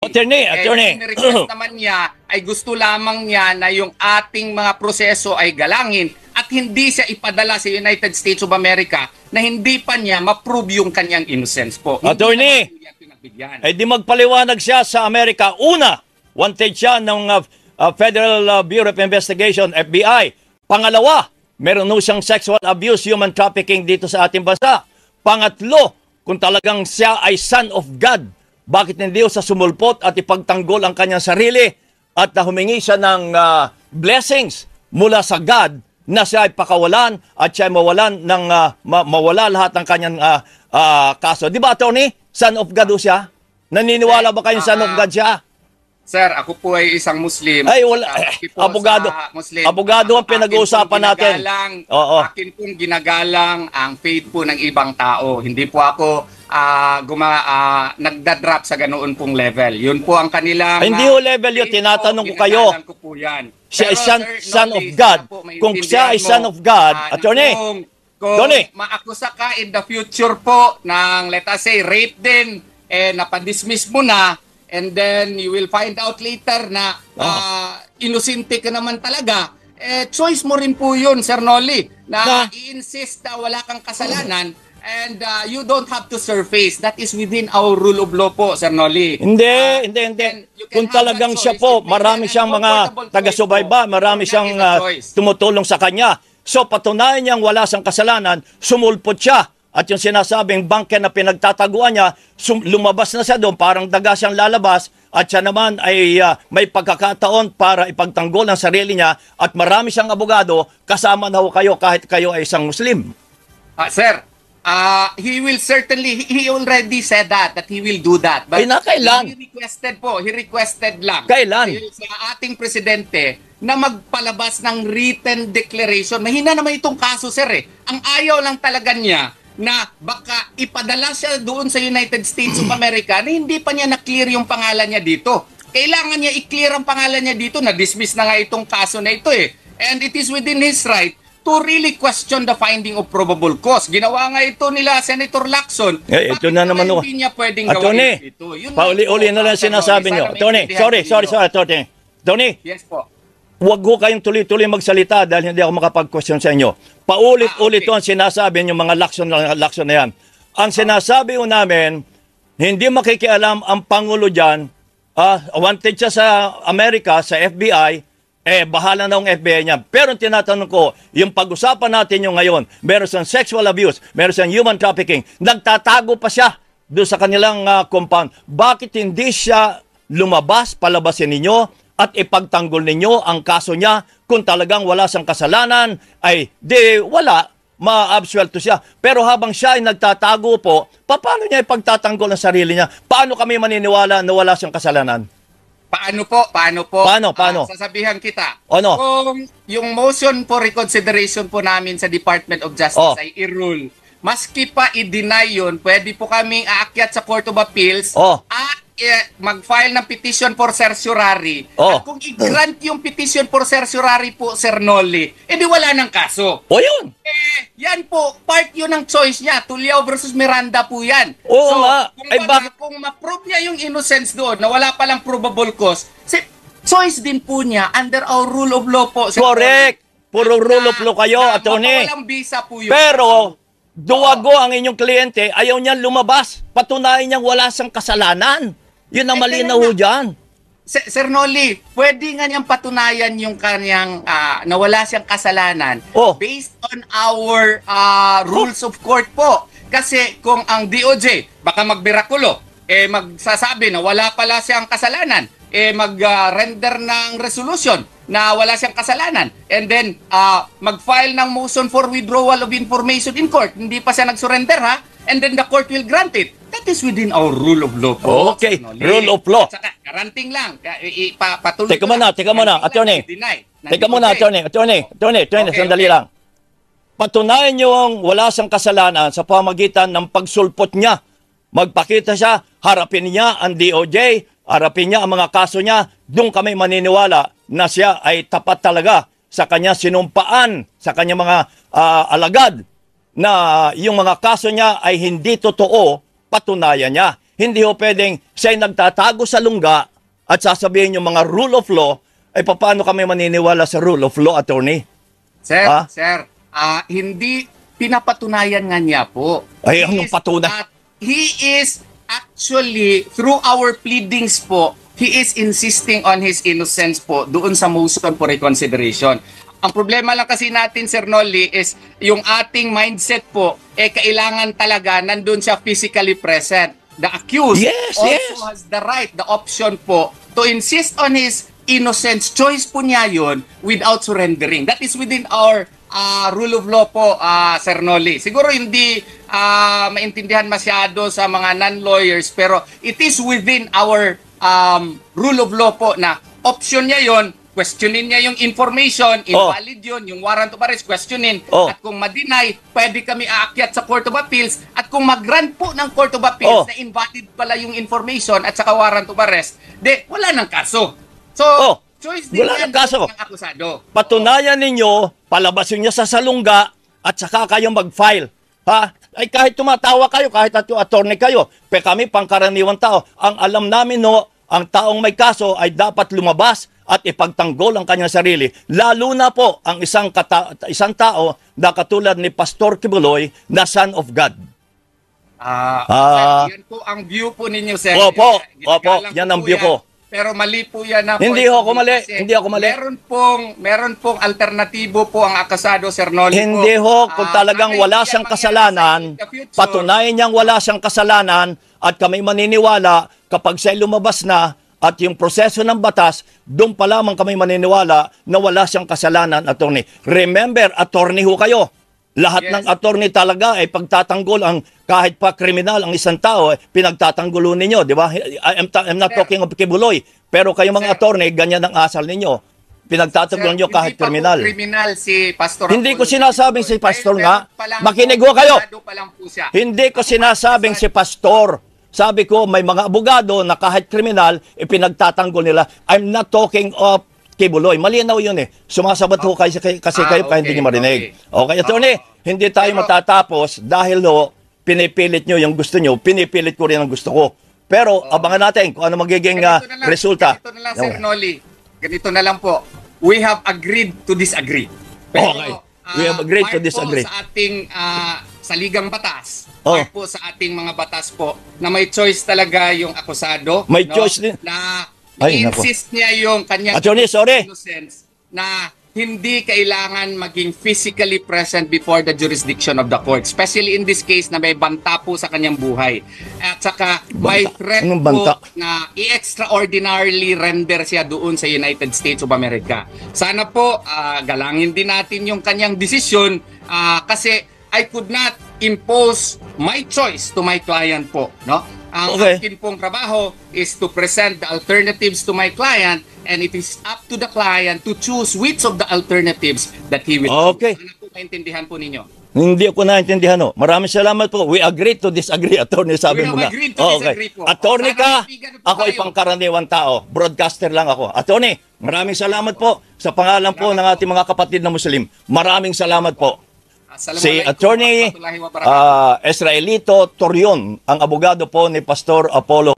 Attorney. Yung request naman niya ay gusto lamang niya na yung ating mga proseso ay galangin at hindi siya ipadala sa United States of America na hindi pa niya ma-prove yung kanyang innocence po. Attorney, di magpaliwanag siya sa Amerika. Una, wanted siya ng Federal Bureau of Investigation, FBI. Pangalawa, meron no siyang sexual abuse, human trafficking dito sa ating bansa. Pangatlo, kung talagang siya ay son of God, bakit hindi sa sumulpot at ipagtanggol ang kanyang sarili at humingi siya ng blessings mula sa God na siya ay pakawalan at siya ay mawalan ng mawala lahat ng kanyang kaso. Di ba, Attorney? Son of God siya? Naniniwala ba kayong son of God siya? Sir, ako po ay isang Muslim. Ay, wala. Abogado ang pinag-uusapan natin. Akin pong ginagalang ang faith po ng ibang tao. Hindi po ako nagdadrop sa ganoon pong level. Yun po ang kanilang... Hindi ho level yun. Tinatanong ko kayo. Ko po yan. Siya ay son of God. Kung siya ay son of God, Attorney, kung maakusa ka in the future po ng, let us say, rape din, napadismiss mo na, and then you will find out later na inosente ka naman talaga, choice mo rin po yun, Sir Nolly, na i-insist na wala kang kasalanan and you don't have to surface. That is within our rule of law po, Sir Nolly. Hindi. Kung talagang siya po, marami siyang mga taga-subaybay, marami siyang tumutulong sa kanya. So patunayan niyang wala siyang kasalanan, sumulpot siya. At yung sinasabing bunker na pinagtataguan niya, lumabas na siya doon, parang daga siyang lalabas, at siya naman ay may pagkakataon para ipagtanggol ang sarili niya, at marami siyang abogado, kasama na ho kayo kahit kayo ay isang Muslim. Sir, he will certainly, he already said that he will do that. But kailan? He requested lang. Kailan? Sa ating presidente, na magpalabas ng written declaration. Mahina naman itong kaso, sir. Ang ayaw lang talaga niya na baka ipadala siya doon sa United States of America na hindi pa niya na-clear yung pangalan niya dito. Kailangan niya i-clear ang pangalan niya dito. Na-dismiss na nga itong kaso na ito And it is within his right to really question the finding of probable cause. Ginawa nga ito nila Senator Lacson. Ito na naman hindi niya pwedeng gawin ito. Pauli-uli na lang sinasabi niyo. Attorney, sorry, Attorney. Attorney. Yes po. Huwag ho kayong tuloy-tuloy magsalita dahil hindi ako makapag-question sa inyo. Paulit-ulit ang sinasabi yung mga lakson na yan. Ang sinasabi ho namin, hindi makikialam ang Pangulo dyan, wanted siya sa Amerika, sa FBI, bahala na ang FBI niya. Pero tinatanong ko, yung pag-usapan natin yung ngayon, meron siyang sexual abuse, meron siyang human trafficking, nagtatago pa siya doon sa kanilang compound. Bakit hindi siya lumabas, palabasin ninyo, at ipagtanggol ninyo ang kaso niya? Kung talagang wala siyang kasalanan, ay wala, ma-absuelto siya. Pero habang siya ay nagtatago po, paano niya ipagtatanggol ang sarili niya? Paano kami maniniwala na wala siyang kasalanan? Paano po? Paano? Sasabihan kita. Ano? Kung yung motion for reconsideration po namin sa Department of Justice ay i-rule, maski pa i-deny yun, pwede po kaming aakyat sa Court of Appeals at mag-file ng petition for certiorari. At kung i-grant yung petition for certiorari po, Sir Nolly, edi wala ng kaso. Yun. Yan po, part yun ng choice niya. Tuliao versus Miranda po yan. Kung ma-prove niya yung innocence doon, na wala palang probable cause, choice din po niya under our rule of law po, Sir Correct. Nolly. Puro rule of law kayo, Attorney. Walang visa po yun. Pero, duwago ang inyong kliyente, ayaw niyan lumabas. Patunayan niyang wala siyang kasalanan. Yun ang malinaw ho dyan. Sir Nolly, pwede nga niyang patunayan yung kanyang na wala siyang kasalanan based on our rules of court po. Kasi kung ang DOJ, baka magbirakulo, magsasabi na wala pala siyang kasalanan, mag-render ng resolution na wala siyang kasalanan, and then mag-file ng motion for withdrawal of information in court, hindi pa siya nag-surrender and then the court will grant it. That is within our rule of law po. Okay, rule of law. At saka, garanting lang. Patuloy Teka muna, Attorney. Teka muna, Attorney, sandali lang. Patunayan niyo ang wala siyang kasalanan sa pamagitan ng pagsulpot niya. Magpakita siya, harapin niya ang DOJ, harapin niya ang mga kaso niya, doon kami maniniwala na siya ay tapat talaga sa kanya sinumpaan, sa kanya mga alagad, na yung mga kaso niya ay hindi totoo, patunayan niya. hindi ho pwedeng siya'y nagtatago sa lungga at sasabihin yung mga rule of law, ay paano kami maniniwala sa rule of law, attorney? Sir, Ha? sir, hindi pinapatunayan nga niya po. Ay, anong patunay? He is actually, through our pleadings po, he is insisting on his innocence po doon sa motion for reconsideration. Ang problema lang kasi natin, Sir Nolly, is yung ating mindset po, kailangan talaga nandun siya physically present. The accused also has the right, the option po, to insist on his innocence. Choice po niya yun without surrendering. That is within our rule of law po, Sir Nolly. Siguro hindi maintindihan masyado sa mga non-lawyers, pero it is within our rule of law po na option niya yon. Questionin niya yung information, invalid yun, yung warrant of arrest, questionin. At kung ma-deny, pwede kami aakyat sa Court of Appeals. At kung mag-grant po ng Court of Appeals na invalid pala yung information at saka warrant of arrest, wala nang kaso. So, choice din yan ng akusado. Patunayan ninyo, palabasin niya sa salungga at saka kayo mag-file. Ha? Ay kahit tumatawa kayo, kahit attorney kayo, kami pangkaraniwang tao, ang alam namin ang taong may kaso ay dapat lumabas at ipagtanggol ang kanyang sarili. Lalo na po ang isang tao na katulad ni Pastor Kibuloy na Son of God. Yan po ang view po ninyo, sir. Opo, yan ang view ko. Pero mali po yan na Hindi ako mali. Hindi ako mali. Meron pong alternatibo po ang akasado, Sir Nolly. Hindi kung talagang wala siyang kasalanan, patunayan niyang wala siyang kasalanan at kami maniniwala kapag siya lumabas na at yung proseso ng batas, doon pa lamang kami maniniwala na wala siyang kasalanan, attorney. Remember, attorney ho kayo. Lahat ng attorney talaga ay pagtatanggol ang kahit pa kriminal ang isang tao, pinagtatanggol ninyo, di ba? I'm not talking of Kibuloy, pero kayo mga attorney, ganyan ang asal ninyo. Pinagtatanggol niyo kahit kriminal. Kriminal si Pastor. Hindi ko sinasabing si Pastor nga. Makinig ho kayo. Hindi ko sinasabing si Pastor. Sabi ko, may mga abogado na kahit kriminal, pinagtatanggol nila. I'm not talking of Kibuloy. Malinaw yun Sumasabat ho kayo kasi kayo kaya hindi nyo marinig. Okay, attorney, hindi tayo matatapos dahil pinipilit nyo yung gusto nyo, pinipilit ko rin ang gusto ko. Pero abangan natin kung ano magiging resulta. Ganito na lang, Sir Nolly. Ganito na lang po. We have agreed to disagree. Pero, okay. We have agreed to disagree. Sa ating saligang batas, po sa ating mga batas po, na may choice talaga yung akusado. May choice din. Na i-insist niya yung kanyang innocence na hindi kailangan maging physically present before the jurisdiction of the court. Especially in this case na may banta po sa kanyang buhay. At saka may threat po na i-extraordinarily render siya doon sa United States of America. Sana po galangin din natin yung kanyang desisyon kasi I could not impose my choice to my client po, no? Ang akin pong trabaho is to present the alternatives to my client and it is up to the client to choose which of the alternatives that he will choose. Ano po maintindihan po ninyo? Hindi ko naintindihan Maraming salamat po. We agree to disagree, attorney, sabi mo nga. Attorney ka, ako ay pangkaraniwang tao. Broadcaster lang ako. Attorney, maraming salamat po sa pangalan po ng ating mga kapatid na Muslim. Maraming salamat po. Si Attorney Israelito Torion, ang abogado po ni Pastor Apollo.